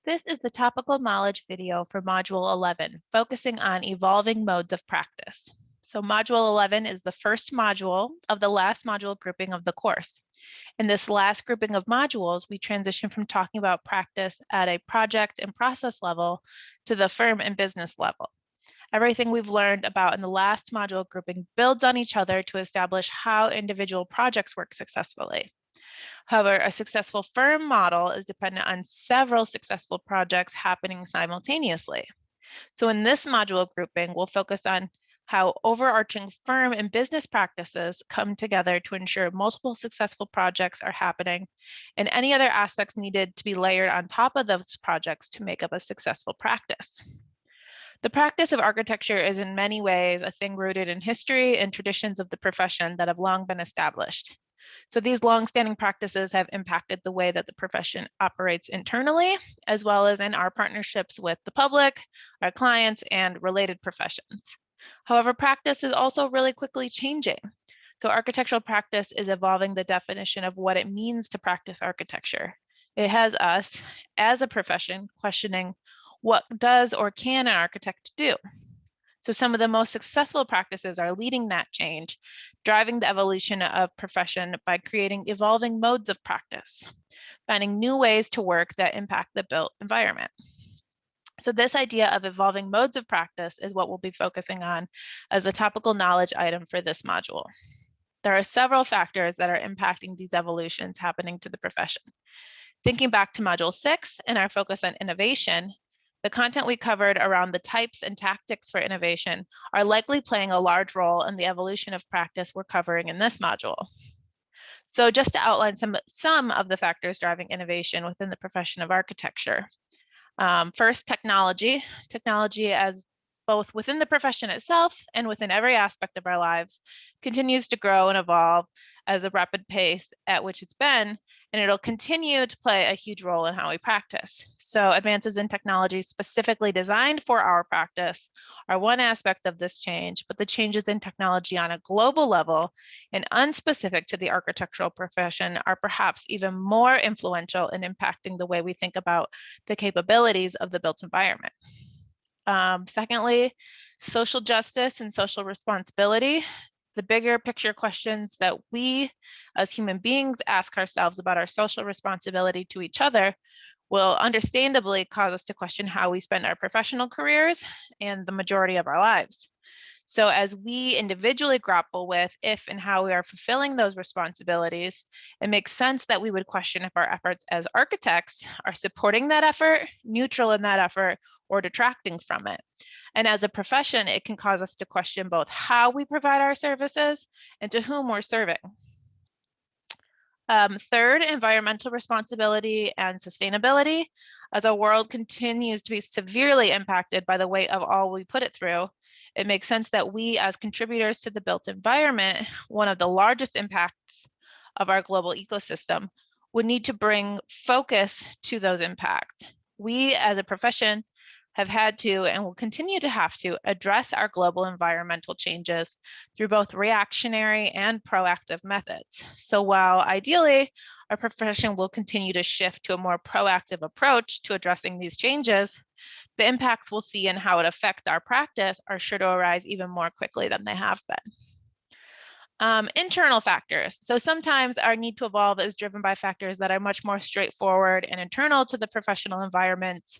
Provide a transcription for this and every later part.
This is the topical knowledge video for Module 11, focusing on evolving modes of practice. So Module 11 is the first module of the last module grouping of the course. In this last grouping of modules, we transition from talking about practice at a project and process level to the firm and business level. Everything we've learned about in the last module grouping builds on each other to establish how individual projects work successfully. However, a successful firm model is dependent on several successful projects happening simultaneously. So in this module grouping, we'll focus on how overarching firm and business practices come together to ensure multiple successful projects are happening and any other aspects needed to be layered on top of those projects to make up a successful practice. The practice of architecture is in many ways a thing rooted in history and traditions of the profession that have long been established. So these longstanding practices have impacted the way that the profession operates internally, as well as in our partnerships with the public, our clients, and related professions. However, practice is also really quickly changing. So architectural practice is evolving the definition of what it means to practice architecture. It has us, as a profession, questioning what does or can an architect do? So some of the most successful practices are leading that change, driving the evolution of profession by creating evolving modes of practice, finding new ways to work that impact the built environment. So this idea of evolving modes of practice is what we'll be focusing on as a topical knowledge item for this module. There are several factors that are impacting these evolutions happening to the profession. Thinking back to Module 6 and our focus on innovation, the content we covered around the types and tactics for innovation are likely playing a large role in the evolution of practice we're covering in this module. So just to outline some of the factors driving innovation within the profession of architecture. First, technology. Technology as both within the profession itself and within every aspect of our lives continues to grow and evolve as a rapid pace at which it's been, and it'll continue to play a huge role in how we practice. So advances in technology specifically designed for our practice are one aspect of this change, but the changes in technology on a global level and unspecific to the architectural profession are perhaps even more influential in impacting the way we think about the capabilities of the built environment. Secondly, social justice and social responsibility. The bigger picture questions that we as human beings ask ourselves about our social responsibility to each other will understandably cause us to question how we spend our professional careers and the majority of our lives. So as we individually grapple with if and how we are fulfilling those responsibilities, it makes sense that we would question if our efforts as architects are supporting that effort, neutral in that effort, or detracting from it. And as a profession, it can cause us to question both how we provide our services and to whom we're serving. Third, environmental responsibility and sustainability. As our world continues to be severely impacted by the weight of all we put it through, it makes sense that we as contributors to the built environment, one of the largest impacts of our global ecosystem, would need to bring focus to those impacts. We as a profession have had to and will continue to have to address our global environmental changes through both reactionary and proactive methods. So while ideally our profession will continue to shift to a more proactive approach to addressing these changes, the impacts we'll see and how it affects our practice are sure to arise even more quickly than they have been. Internal factors. So sometimes our need to evolve is driven by factors that are much more straightforward and internal to the professional environments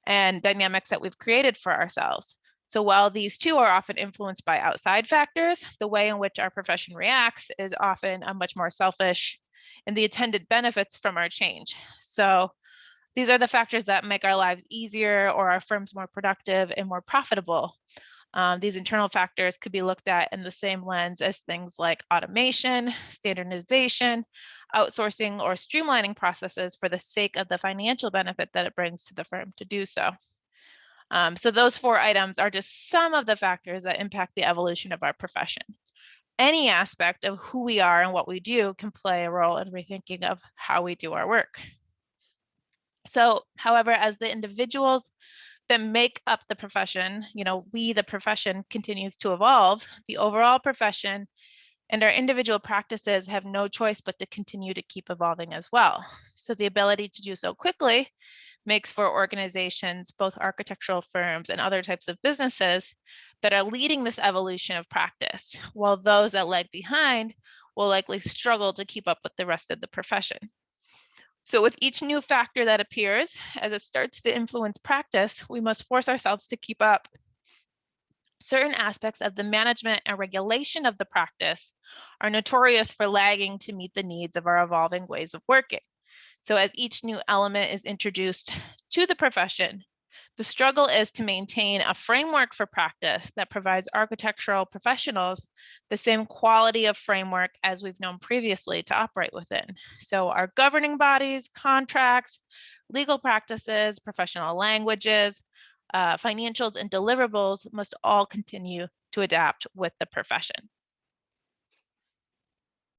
and dynamics that we've created for ourselves. So while these two are often influenced by outside factors, the way in which our profession reacts is often a much more selfish and the attendant benefits from our change. So these are the factors that make our lives easier or our firms more productive and more profitable. These internal factors could be looked at in the same lens as things like automation, standardization, outsourcing, or streamlining processes for the sake of the financial benefit that it brings to the firm to do so. So those four items are just some of the factors that impact the evolution of our profession. Any aspect of who we are and what we do can play a role in rethinking of how we do our work. So, however, as the individuals that make up the profession, we, the profession, continues to evolve, the overall profession and our individual practices have no choice but to continue to keep evolving as well. So the ability to do so quickly makes for organizations, both architectural firms and other types of businesses, that are leading this evolution of practice, while those that lag behind will likely struggle to keep up with the rest of the profession. So with each new factor that appears, as it starts to influence practice, we must force ourselves to keep up. Certain aspects of the management and regulation of the practice are notorious for lagging to meet the needs of our evolving ways of working. So as each new element is introduced to the profession, the struggle is to maintain a framework for practice that provides architectural professionals the same quality of framework as we've known previously to operate within. So our governing bodies, contracts, legal practices, professional languages, financials, and deliverables must all continue to adapt with the profession.